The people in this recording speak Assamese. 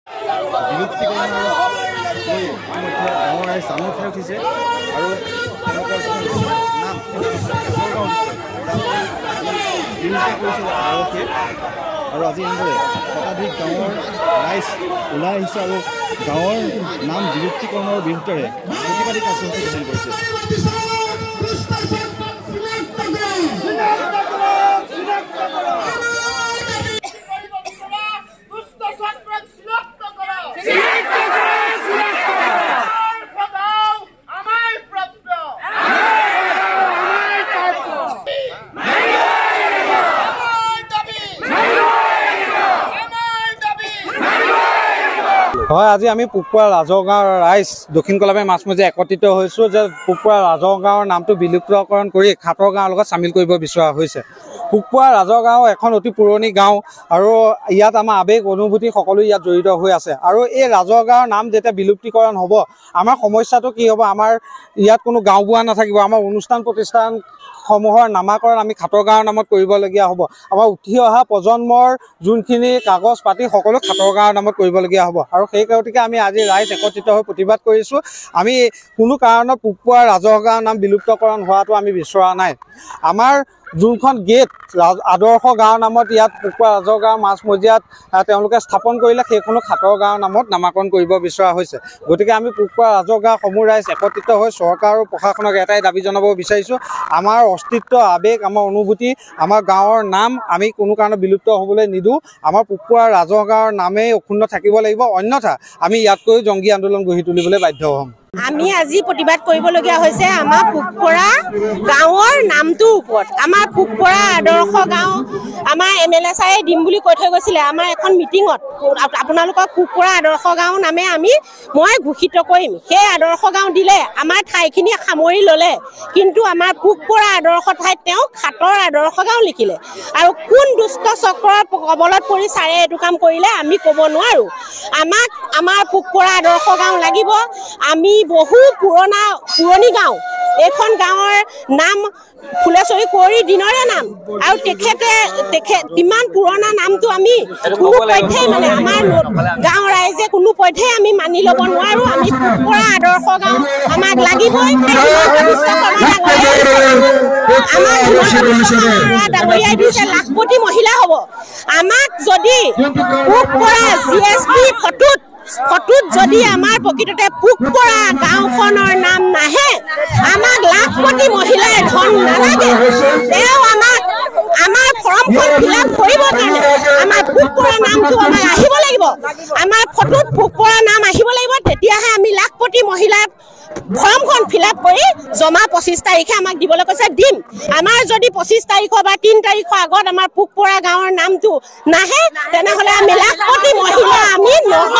আৰু আজি এনেদৰে শতাধিক গাঁৱৰ ৰাইজ ওলাই আহিছে আৰু গাঁৱৰ নাম বিলুপ্তিকৰণৰ বিৰুদ্ধে প্ৰতিবাদী কাৰ্যসূচী গ্ৰহণ কৰিছে। হয়, আজি আমি পুকপৰা ৰাজগাঁৱৰ ৰাইজ দক্ষিণ কলাবাৰী মাছমজিয়া একত্ৰিত হৈছোঁ যে পুকপৰা ৰাজগাঁৱৰ নামটো বিলুপ্তকৰণ কৰি খাটৰ গাঁৱৰ লগত চামিল কৰিব বিচৰা হৈছে। পুকপৰা ৰাজগাঁও এখন অতি পুৰণি গাঁও আৰু ইয়াত আমাৰ আৱেগ অনুভূতি সকলো ইয়াত জড়িত হৈ আছে। আৰু এই ৰাজগাঁৱৰ নাম যেতিয়া বিলুপ্তিকৰণ হ'ব, আমাৰ সমস্যাটো কি হ'ব? আমাৰ ইয়াত কোনো গাঁওবুঢ়া নাথাকিব। আমাৰ অনুষ্ঠান প্ৰতিষ্ঠানসমূহৰ নামাকৰণ আমি খাটৰ গাঁৱৰ নামত কৰিবলগীয়া হ'ব। আমাৰ উঠি অহা প্ৰজন্মৰ যোনখিনি কাগজ পাতি সকলো খাটৰ গাঁৱৰ নামত কৰিবলগীয়া হ'ব। আৰু সেই গতিকে আমি আজি ৰাইজ একত্ৰিত হৈ প্ৰতিবাদ কৰিছোঁ। আমি কোনো কাৰণত পুকপৰা ৰাজগাঁৱৰ নাম বিলুপ্তকৰণ হোৱাটো আমি বিচৰা নাই। আমাৰ যোনখন গেট আদৰ্শ গাঁৱৰ নামত ইয়াত পুকপৰা ৰাজগাঁৱৰ মাছমজিয়াত তেওঁলোকে স্থাপন কৰিলে, সেইখনো খাটৰ গাঁৱৰ নামত নামাকৰণ কৰিব বিচৰা হৈছে। গতিকে আমি পুকপৰা ৰাজগাঁৱৰ সমূহ ৰাইজ একত্ৰিত হৈ চৰকাৰ আৰু প্ৰশাসনক এটাই দাবী জনাব বিচাৰিছোঁ, আমাৰ অস্তিত্ব, আৱেগ, আমাৰ অনুভূতি, আমাৰ গাঁৱৰ নাম আমি কোনো কাৰণত বিলুপ্ত হ'বলৈ নিদিওঁ। আমাৰ পুকপৰা ৰাজগাঁৱৰ নামেই অক্ষুণ্ণ থাকিব লাগিব, অন্যথা আমি ইয়াতকৈ জংগী আন্দোলন গঢ়ি তুলিবলৈ বাধ্য হ'ম। আমি আজি প্ৰতিবাদ কৰিবলগীয়া হৈছে আমাৰ পুকপৰা গাঁৱৰ নামটোৰ ওপৰত। আমাৰ পুকপৰা আদৰ্শ গাঁও আমাৰ MLA ছাৰে দিম বুলি কৈ থৈ গৈছিলে আমাৰ এখন মিটিঙত, আপোনালোকৰ পুকপৰা আদৰ্শ গাঁও নামে মই ঘোষিত কৰিম। সেই আদৰ্শ গাঁও দিলে আমাৰ ঠাইখিনি সামৰি ল'লে, কিন্তু আমাৰ পুকপৰা আদৰ্শ ঠাইত তেওঁ খাটৰ আদৰ্শ গাঁও লিখিলে। আৰু কোন দুষ্ট চক্ৰৰ কবলত পৰি ছাৰে এইটো কাম কৰিলে আমি ক'ব নোৱাৰোঁ। আমাক আমাৰ পুকপৰা আদৰ্শ গাঁও লাগিব। আমি বহু পুৰণি গাঁও, এইখন গাঁৱৰ নাম ফুলেশ্বৰী কুঁৱৰীৰ দিনৰে নাম, আৰু তেখেত ইমান পুৰণা নামটো আমি কোনো পধ্যেই আমাৰ গাঁৱৰ ৰাইজে কোনো পধ্যেই আমি মানি ল'ব নোৱাৰোঁ। আমি পুকপৰা আদৰ্শ গাঁও আমাক লাগিবই। ডাঙৰীয়াই দিছে লাখপতি মহিলা হ'ব। আমাক যদি পুকপৰা GSP ফটোত যদি আমাৰ প্ৰকৃততে পুকপৰা গাঁওখনৰ নাম নাহে, আমাক লাখপতি মহিলাই ধন নালাগে। তেওঁ আমাৰ ফৰ্মখন ফিল-আপ কৰিবৰ কাৰণে আমাৰ পুকপৰা নামটো আমাৰ আহিব লাগিব। আমাৰ ফটোত পুকপৰা নাম আহিব লাগিব, তেতিয়াহে আমি লাখপতি মহিলাই ফৰ্মখন ফিল-আপ কৰি জমা 25 তাৰিখে আমাক দিবলৈ কৈছে, দিম। আমাৰ যদি 25 তাৰিখৰ বা 3 তাৰিখৰ আগত আমাৰ পুকপৰা গাঁৱৰ নামটো নাহে, তেনেহ'লে আমি লাখপতি মহিলা আমি নহয়।